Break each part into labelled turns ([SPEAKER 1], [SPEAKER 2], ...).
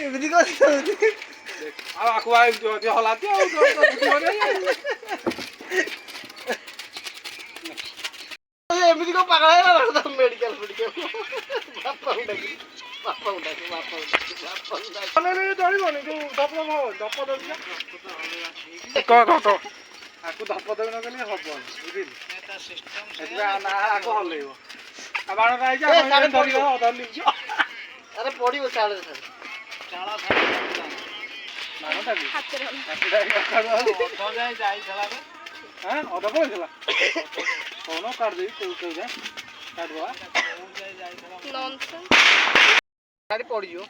[SPEAKER 1] ଏମିତି କହୁଛି
[SPEAKER 2] ଆଉ ଆକୁ ଏମିତି ହଲାତି ଆଉ
[SPEAKER 1] ଏମିତି କଣ ପାଗଳ ହେଇଗଲା ମେଡିକାଲ ବାପାକୁ ଡାକି
[SPEAKER 2] ଚଳିବନି ଯୋଉ ଧପ ଦେଉଛି କହ ଆକୁ ଧପ ଦେବି ନ କଲେ ହବନି ବୁଝିଲି ସେଥିପାଇଁ ଆକୁ ହଲେଇବ ଆଉ ବାଣଟା ହେଇଛି
[SPEAKER 1] ଆରେ ପଡିବ ଚାଳ
[SPEAKER 2] ଅଧା ପଳେଇଥିଲା କଣ କାଟିଦେବି କୋଉ ଯାଏ କାଟିଦବା
[SPEAKER 1] ଗାଡି ପଡିଯିବ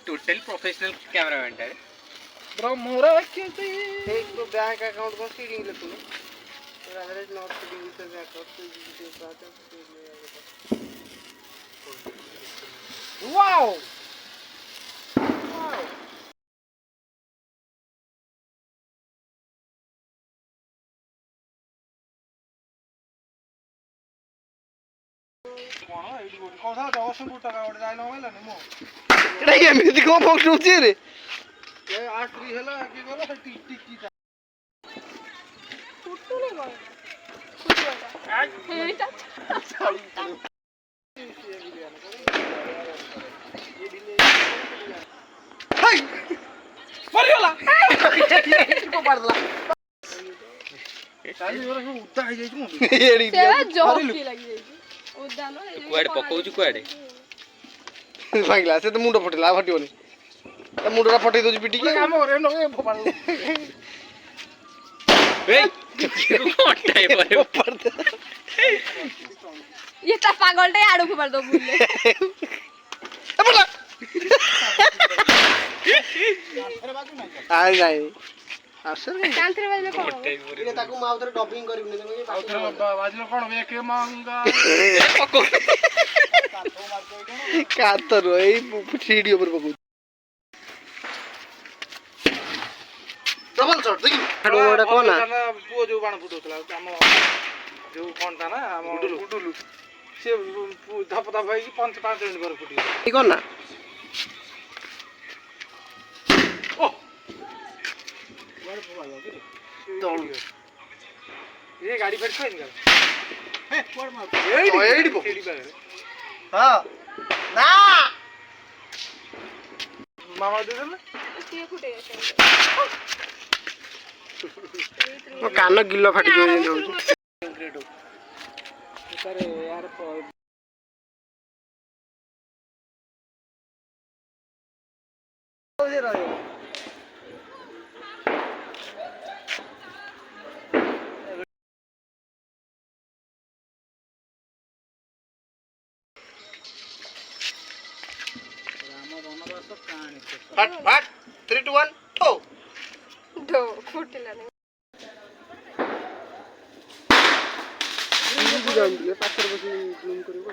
[SPEAKER 3] टोटल प्रोफेशनल कैमरामैन है
[SPEAKER 2] ब्रह्मरा केसी
[SPEAKER 1] Facebook बैंक अकाउंट को सीडिंग लिखूं rather is not seeding with the account to video project
[SPEAKER 2] wow କଣ ଏଇଠି କୋଉଠି କଥା ଜଗତସିଂହପୁର ଟଙ୍କା ଗୋଟେ ଯାଇ ନ ପାଇଲାନି ମୁଁ
[SPEAKER 1] ଏଟା ଏମିତି କଣ ପକଉଛି ରେ
[SPEAKER 2] ଏ ଆସ୍ତ୍ରୀ ହେଲା କି ଗଲା ସେ ଟିକି
[SPEAKER 4] ଫୁଟୁନି କଣ ଏଇଟା
[SPEAKER 2] ମରିଗଲା
[SPEAKER 1] को पाड़ दला
[SPEAKER 2] କାଲି ଜୋର ସବୁ ଉଦା ହେଇଯାଇଛି ମୁଁ
[SPEAKER 1] ଏଡି
[SPEAKER 4] ସେବା ଜୋକି ଲାଗି ଯାଇଛି ଉଦାନ
[SPEAKER 3] କୁଆଡେ ପକଉଛୁ କୁଆଡେ
[SPEAKER 1] ଭାଙ୍ଗିଲା ସେ ତ ମୁଣ୍ଡ ଫଟିଲା ଫଟିବନି ତା ମୁଣ୍ଡଟା ଫଟେଇ ଦଉଛି ପିଟିକି
[SPEAKER 2] କାମ କରେ ନगे ଫୋପାଡ
[SPEAKER 3] ଏ କଣ୍ଟାଏ ପରେ
[SPEAKER 4] ये ता पागलटे आडू फोपाड़ दो बुले
[SPEAKER 1] आइ नाही आसर
[SPEAKER 4] कांतरे बाजले कोण
[SPEAKER 1] ये ताकू मा उधर डबिंग करिबने देखो ये
[SPEAKER 2] ବାଜିଲ କଣ ବେକେ ମଙ୍ଗା
[SPEAKER 1] कातर एई सीडी ऊपर पकू डबल शॉट देखि हेडो गोटा कोन ना
[SPEAKER 2] ପୁଅ ଯୋଉ ବାଣ ଫୁଟଉଥିଲା ଆମ ଯୋଉ କଣଟା ନା ଆମ ଗୁଡୁଲୁ ସେ ଧପ ଧପ ହେଇକି 5 ମିନିଟ୍ ପରେ ଫୁଟିଗଲା
[SPEAKER 1] ई कोन ना
[SPEAKER 2] ଓ ତଳୁ ये गाड़ी फेर कोई निकाल हे कोड मार एडी पकड़ी पागरे
[SPEAKER 1] हां ना
[SPEAKER 2] मामा दे देले
[SPEAKER 4] किए फुटे
[SPEAKER 1] ओ कान गिल्लो फाटी जो जाउची
[SPEAKER 2] ग्रेडो करे यार
[SPEAKER 1] ओजे रहे हट हट 3 2 1 ओ
[SPEAKER 4] दो फुटला नहीं
[SPEAKER 1] जाउली पाखर बसी जूम करिवो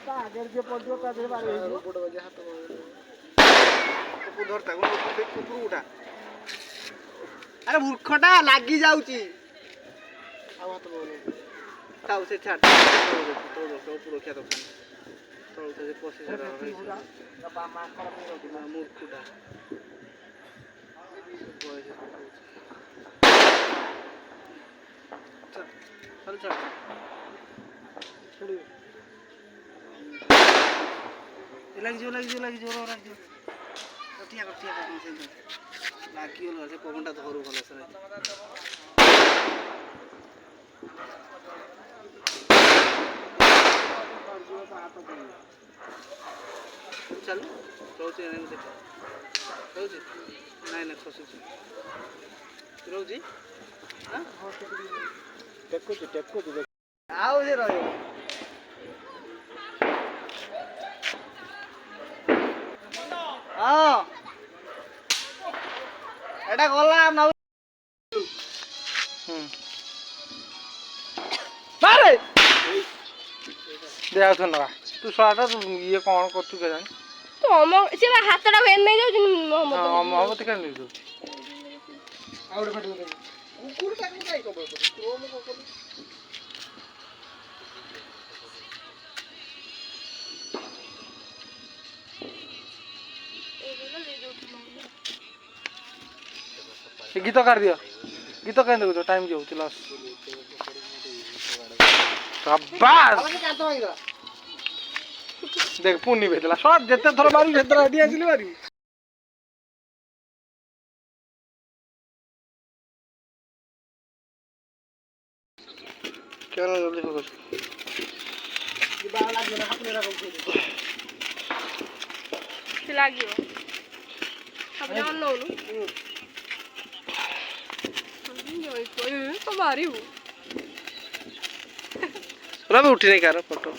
[SPEAKER 2] ता आगे जे पड़ियो ता दे बारे हो
[SPEAKER 1] रोड बजे हाथ को धरता को ऊपर उठा अरे मूर्खटा लागी जाउची आ हाथ बोले ताऊ से छाड़ तो ऊपर रखिया तो तो से पसी जरा
[SPEAKER 2] बामा खराब हो गया
[SPEAKER 1] मूर्खटा चल चल छोड़ी लग जो रटिया लागी होला से पवनटा धरू होला सर चल रोचे नहीं देख रोचे नहीं खसुच रोजी हां टेक्को आओ जे रहियो हां एटा गला न मारे
[SPEAKER 2] दे आथन तू साटा ये कौन करतु के जानी
[SPEAKER 4] ତମ ସେ ବା ହାତଟା ଫେର ନେଇ ଯାଉଛି
[SPEAKER 2] ମହମବତୀ କାହିଁ ନେଇଛୁ?
[SPEAKER 1] ଆଉ ଗୋଟେ ଫଟୋ ଦେବି କୁକୁର ତାକୁ କାଇଁ କଭର କରୁ କ୍ରୋମ କଭର
[SPEAKER 2] ଗୀତ କାଢି ଦିଅ ଗୀତ କାହିଁ ଦେଖୁଛ ଟାଇମ୍ ଯାଉଛି ଲସ୍ ବାସ୍ देख पुनी भेटला शॉट जेते थोर मारू जेते रेडी आसिली मारी क्या ना जल्दी फोकस
[SPEAKER 1] ये बाल लाग ना हाथ मेरा को
[SPEAKER 4] ସେ ଲାଗିବ ତାପରେ ଅନଉନୁ ତ ମାରିବୁ
[SPEAKER 1] रवि उठी नहीं कर फोटो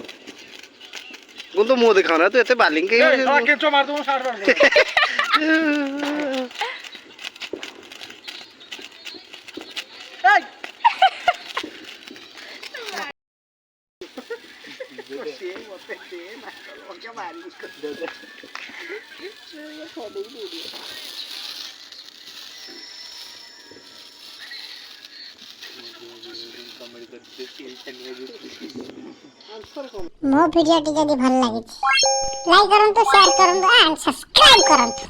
[SPEAKER 1] गुंदो मुंह दिखा रहा है तो इतने बालिंग के
[SPEAKER 2] ए केचो मार दूं 60 मार
[SPEAKER 5] मो भिडियो टी जदि भल लागिछि लाइक करंतु शेयर करंतु एंड सब्सक्राइब करंतु।